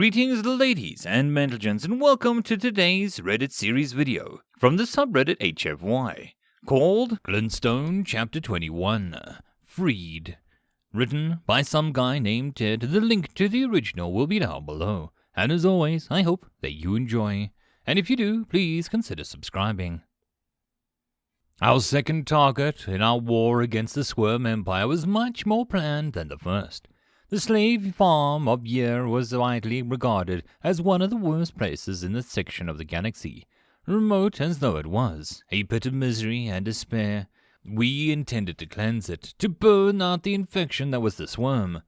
Greetings ladies and gentlemen, and welcome to today's Reddit series video from the subreddit HFY called Glintstone Ch.21 Freed, written by some guy named Ted. The link to the original will be down below, and as always, I hope that you enjoy, and if you do, please consider subscribing. Our second target in our war against the Squirm Empire was much more planned than the first. The slave farm of W.R.E was widely regarded as one of the worst places in this section of the galaxy. Remote as though it was, a pit of misery and despair, we intended to cleanse it, to burn out the infection that was the swarm.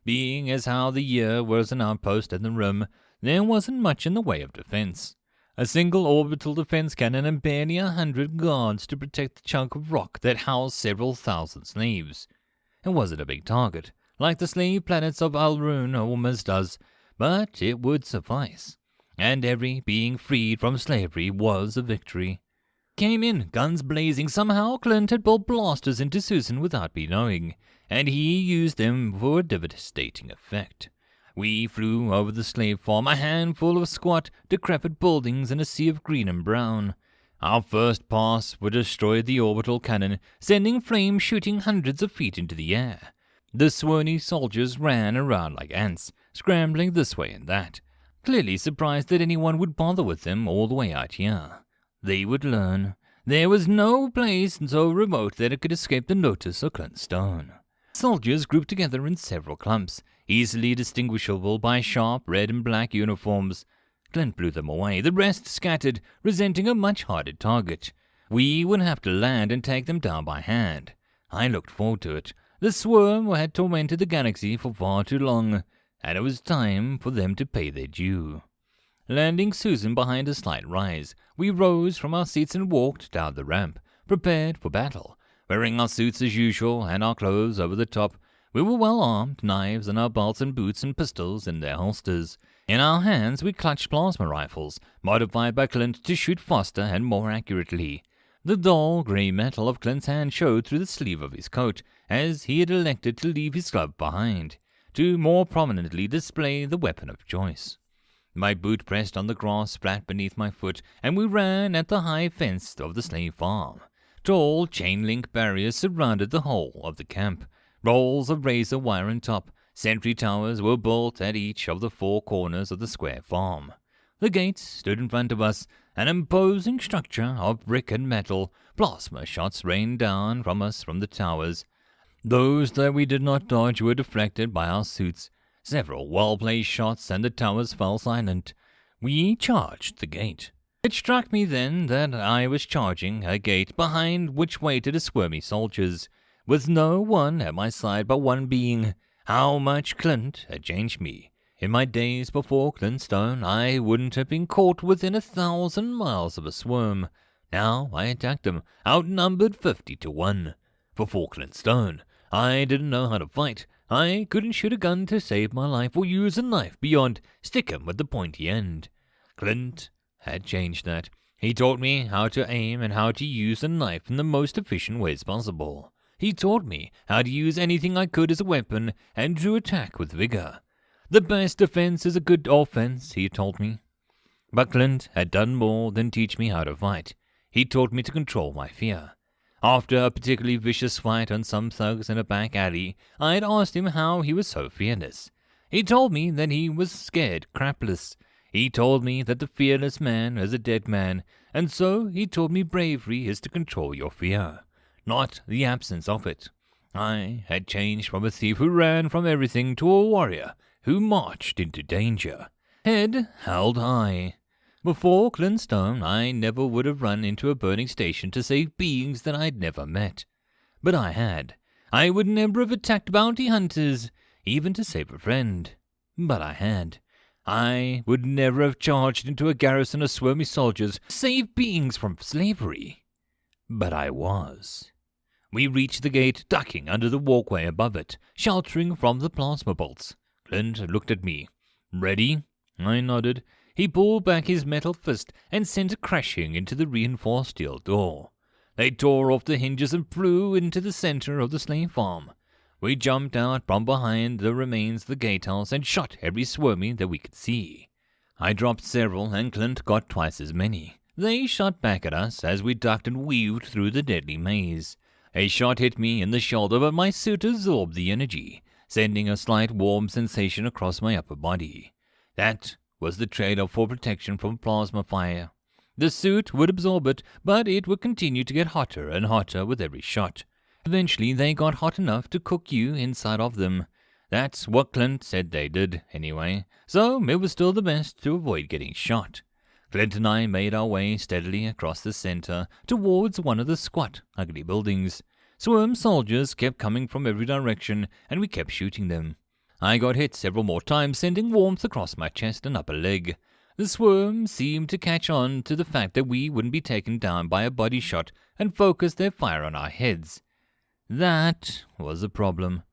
Being as how the W.R.E was an outpost in the rim, there wasn't much in the way of defense. A single orbital defense cannon and barely 100 guards to protect the chunk of rock that housed several thousand slaves. It wasn't a big target, like the slave planets of Alrune almost does, but it would suffice, and every being freed from slavery was a victory. Came in, guns blazing. Somehow Clint had built blasters into Susan without me knowing, and he used them for a devastating effect. We flew over the slave farm, a handful of squat, decrepit buildings in a sea of green and brown. Our first pass would destroy the orbital cannon, sending flames shooting hundreds of feet into the air. The swarmy soldiers ran around like ants, scrambling this way and that, clearly surprised that anyone would bother with them all the way out here. They would learn. There was no place so remote that it could escape the notice of Clint Stone. Soldiers grouped together in several clumps, easily distinguishable by sharp red and black uniforms. Clint blew them away. The rest scattered, resenting a much harder target. We would have to land and take them down by hand. I looked forward to it. The swarm had tormented the galaxy for far too long, and it was time for them to pay their due. Landing Susan behind a slight rise, we rose from our seats and walked down the ramp, prepared for battle. Wearing our suits as usual and our clothes over the top, we were well armed, knives in our belts and boots and pistols in their holsters. In our hands we clutched plasma rifles, modified by Clint to shoot faster and more accurately. The dull grey metal of Clint's hand showed through the sleeve of his coat, as he had elected to leave his glove behind, to more prominently display the weapon of choice. My boot pressed on the grass flat beneath my foot, and we ran at the high fence of the slave farm. Tall chain-link barriers surrounded the whole of the camp. Rolls of razor wire on top. Sentry towers were built at each of the four corners of the square farm. The gates stood in front of us, an imposing structure of brick and metal. Plasma shots rained down from us from the towers. Those that we did not dodge were deflected by our suits. Several well-placed shots and the towers fell silent. We charged the gate. It struck me then that I was charging a gate behind which waited a squirmy soldiers, with no one at my side but one being. How much Clint had changed me. In my days before Clint Stone, I wouldn't have been caught within 1,000 miles of a swarm. Now I attacked them, outnumbered 50 to 1. Before Clint Stone, I didn't know how to fight. I couldn't shoot a gun to save my life or use a knife beyond stick 'em with the pointy end. Clint had changed that. He taught me how to aim and how to use a knife in the most efficient ways possible. He taught me how to use anything I could as a weapon and to attack with vigor. The best defense is a good offense, he told me. But Clint had done more than teach me how to fight. He taught me to control my fear. After a particularly vicious fight on some thugs in a back alley, I had asked him how he was so fearless. He told me that he was scared crapless. He told me that the fearless man is a dead man, and so he told me bravery is to control your fear, not the absence of it. I had changed from a thief who ran from everything to a warrior who marched into danger, head held high. Before Clint Stone, I never would have run into a burning station to save beings that I'd never met. But I had. I would never have attacked bounty hunters, even to save a friend. But I had. I would never have charged into a garrison of swarmy soldiers to save beings from slavery. But I was. We reached the gate, ducking under the walkway above it, sheltering from the plasma bolts. Clint looked at me. Ready? I nodded. He pulled back his metal fist and sent it crashing into the reinforced steel door. They tore off the hinges and flew into the center of the slave farm. We jumped out from behind the remains of the gatehouse and shot every swarmy that we could see. I dropped several, and Clint got twice as many. They shot back at us as we ducked and weaved through the deadly maze. A shot hit me in the shoulder, but my suit absorbed the energy, sending a slight warm sensation across my upper body. That was the trade-off for protection from plasma fire. The suit would absorb it, but it would continue to get hotter and hotter with every shot. Eventually, they got hot enough to cook you inside of them. That's what Clint said they did, anyway, so it was still the best to avoid getting shot. Clint and I made our way steadily across the center towards one of the squat, ugly buildings. Swarm soldiers kept coming from every direction, and we kept shooting them. I got hit several more times, sending warmth across my chest and upper leg. The swarm seemed to catch on to the fact that we wouldn't be taken down by a body shot and focused their fire on our heads. That was a problem.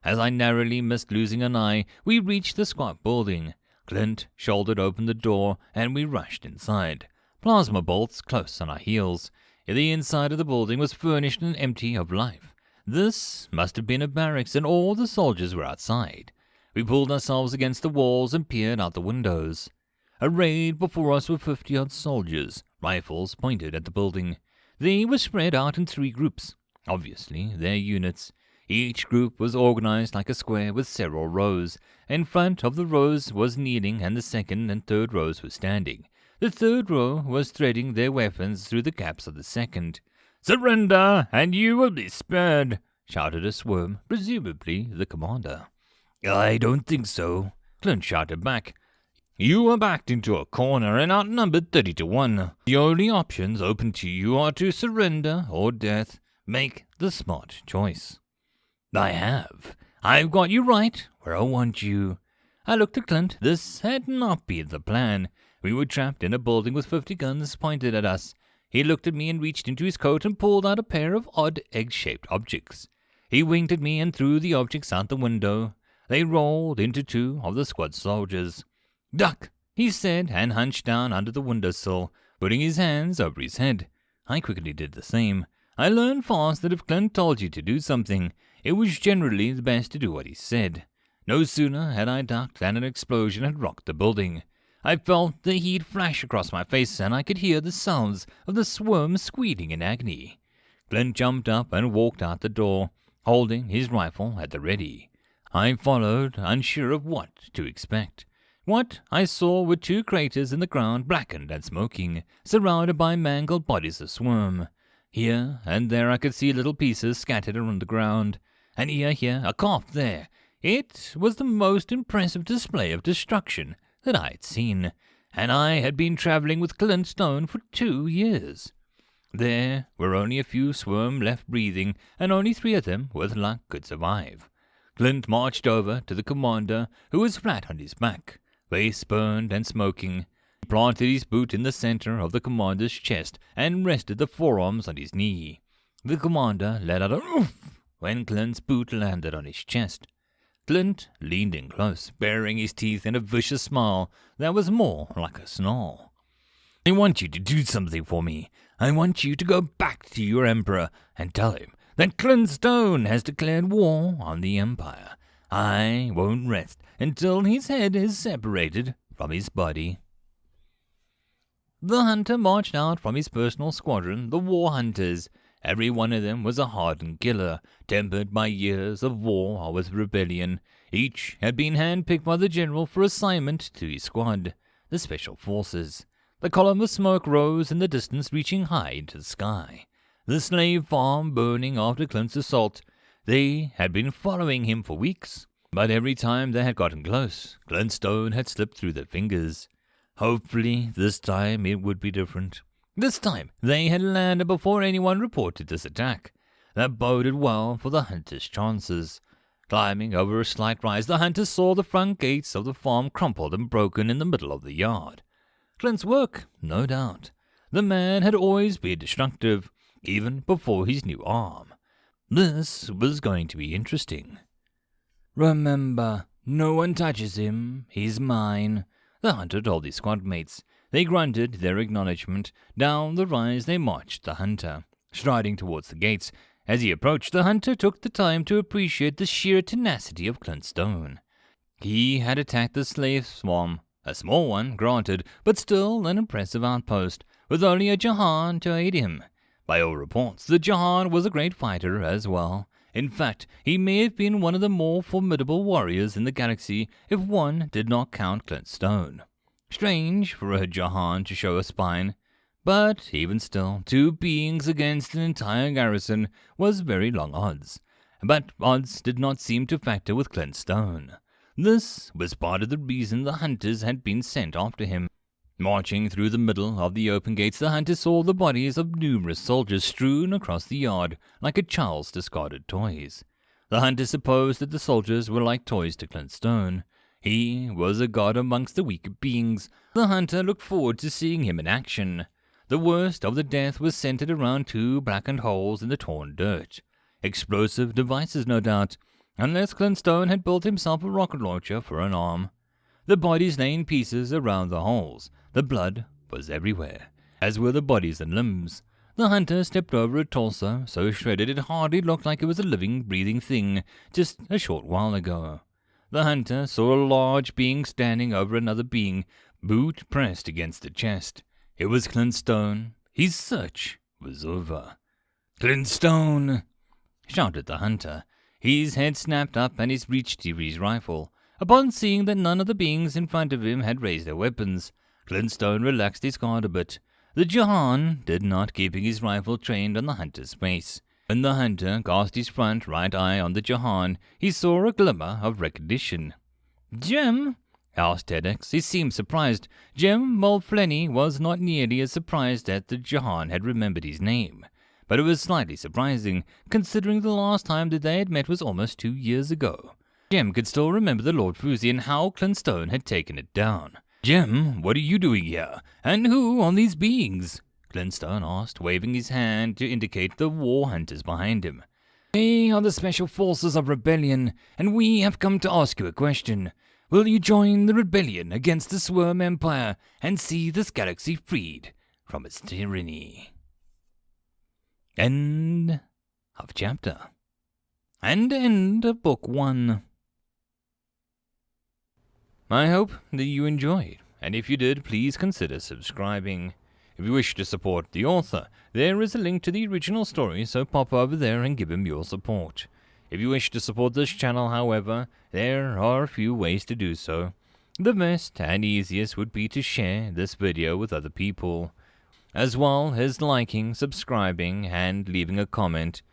As I narrowly missed losing an eye, we reached the squat building. Clint shouldered open the door, and we rushed inside. Plasma bolts close on our heels. The inside of the building was furnished and empty of life. This must have been a barracks, and all the soldiers were outside. We pulled ourselves against the walls and peered out the windows. Arrayed before us were 50-odd soldiers, rifles pointed at the building. They were spread out in 3 groups. Obviously, their units. Each group was organized like a square with several rows. In front of the rows was kneeling, and the second and third rows were standing. The third row was threading their weapons through the gaps of the second. "Surrender, and you will be spared," shouted a swarm, presumably the commander. "I don't think so," Clint shouted back. "You are backed into a corner and outnumbered 30 to 1. The only options open to you are to surrender or death. Make the smart choice." "I have. I've got you right where I want you." I looked at Clint. This had not been the plan. We were trapped in a building with 50 guns pointed at us. He looked at me and reached into his coat and pulled out a pair of odd egg-shaped objects. He winked at me and threw the objects out the window. They rolled into 2 of the squad soldiers. "Duck," he said, and hunched down under the windowsill, putting his hands over his head. I quickly did the same. I learned fast that if Clint told you to do something, it was generally the best to do what he said. No sooner had I ducked than an explosion had rocked the building. I felt the heat flash across my face, and I could hear the sounds of the swarm squealing in agony. Clint jumped up and walked out the door, holding his rifle at the ready. I followed, unsure of what to expect. What I saw were 2 craters in the ground, blackened and smoking, surrounded by mangled bodies of swarm. Here and there I could see little pieces scattered around the ground. An ear here, a calf there. It was the most impressive display of destruction that I had seen, and I had been traveling with Clint Stone for 2 years. There were only a few swarm left breathing, and only 3 of them, with luck, could survive. Clint marched over to the commander, who was flat on his back, face burned and smoking. He planted his boot in the center of the commander's chest and rested the forearms on his knee. The commander let out a oof when Clint's boot landed on his chest. Clint leaned in close, baring his teeth in a vicious smile that was more like a snarl. "I want you to do something for me. I want you to go back to your emperor and tell him that Clint Stone has declared war on the Empire. I won't rest until his head is separated from his body." The hunter marched out from his personal squadron, the War Hunters. Every one of them was a hardened killer, tempered by years of war with rebellion. Each had been handpicked by the general for assignment to his squad, the Special Forces. The column of smoke rose in the distance, reaching high into the sky. The slave farm burning after Clint's assault. They had been following him for weeks, but every time they had gotten close, Clint Stone had slipped through their fingers. Hopefully, this time it would be different. This time, they had landed before anyone reported this attack. That boded well for the hunters' chances. Climbing over a slight rise, the hunters saw the front gates of the farm crumpled and broken in the middle of the yard. Clint's work, no doubt. The man had always been destructive, even before his new arm. This was going to be interesting. "Remember, no one touches him. He's mine," the hunter told his squad mates. They grunted their acknowledgement. Down the rise they marched the hunter, striding towards the gates. As he approached, the hunter took the time to appreciate the sheer tenacity of Clint Stone. He had attacked the slave swarm, a small one, granted, but still an impressive outpost, with only a Jahan to aid him. By all reports, the Jahan was a great fighter as well. In fact, he may have been one of the more formidable warriors in the galaxy if one did not count Clint Stone. Strange for a Jahan to show a spine, but even still, 2 beings against an entire garrison was very long odds. But odds did not seem to factor with Clint Stone. This was part of the reason the hunters had been sent after him. Marching through the middle of the open gates, the hunters saw the bodies of numerous soldiers strewn across the yard like a child's discarded toys. The hunters supposed that the soldiers were like toys to Clint Stone. He was a god amongst the weaker beings. The hunter looked forward to seeing him in action. The worst of the death was centered around 2 blackened holes in the torn dirt. Explosive devices, no doubt, unless Clint Stone had built himself a rocket launcher for an arm. The bodies lay in pieces around the holes. The blood was everywhere, as were the bodies and limbs. The hunter stepped over a torso, so shredded it hardly looked like it was a living, breathing thing just a short while ago. The hunter saw a large being standing over another being, boot pressed against the chest. It was Clint Stone. His search was over. "Clint Stone!" shouted the hunter. His head snapped up and he reached for his rifle. Upon seeing that none of the beings in front of him had raised their weapons, Clint Stone relaxed his guard a bit. The Jahan did not, keeping his rifle trained on the hunter's face. When the hunter cast his front right eye on the Jahan, he saw a glimmer of recognition. "Jim?" asked TEDx. He seemed surprised. Jim Mulflenny was not nearly as surprised that the Jahan had remembered his name, but it was slightly surprising, considering the last time that they had met was almost 2 years ago. Jim could still remember the Lord Fuzi and how Clint Stone had taken it down. "Jim, what are you doing here? And who are these beings?" Clint Stone asked, waving his hand to indicate the war hunters behind him. "We are the Special Forces of Rebellion, and we have come to ask you a question. Will you join the rebellion against the Swarm Empire and see this galaxy freed from its tyranny?" End of chapter. And end of book 1. I hope that you enjoyed, and if you did, please consider subscribing. If you wish to support the author, there is a link to the original story, so pop over there and give him your support. If you wish to support this channel, however, there are a few ways to do so. The best and easiest would be to share this video with other people, as well as liking, subscribing, and leaving a comment.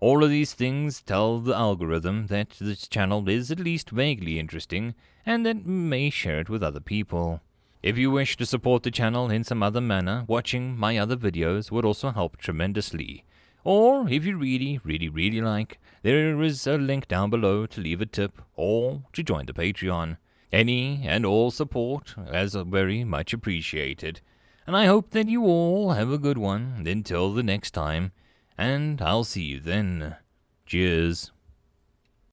All of these things tell the algorithm that this channel is at least vaguely interesting, and that may share it with other people. If you wish to support the channel in some other manner, watching my other videos would also help tremendously. Or, if you really like, there is a link down below to leave a tip or to join the Patreon. Any and all support is very much appreciated. And I hope that you all have a good one until the next time, and I'll see you then. Cheers.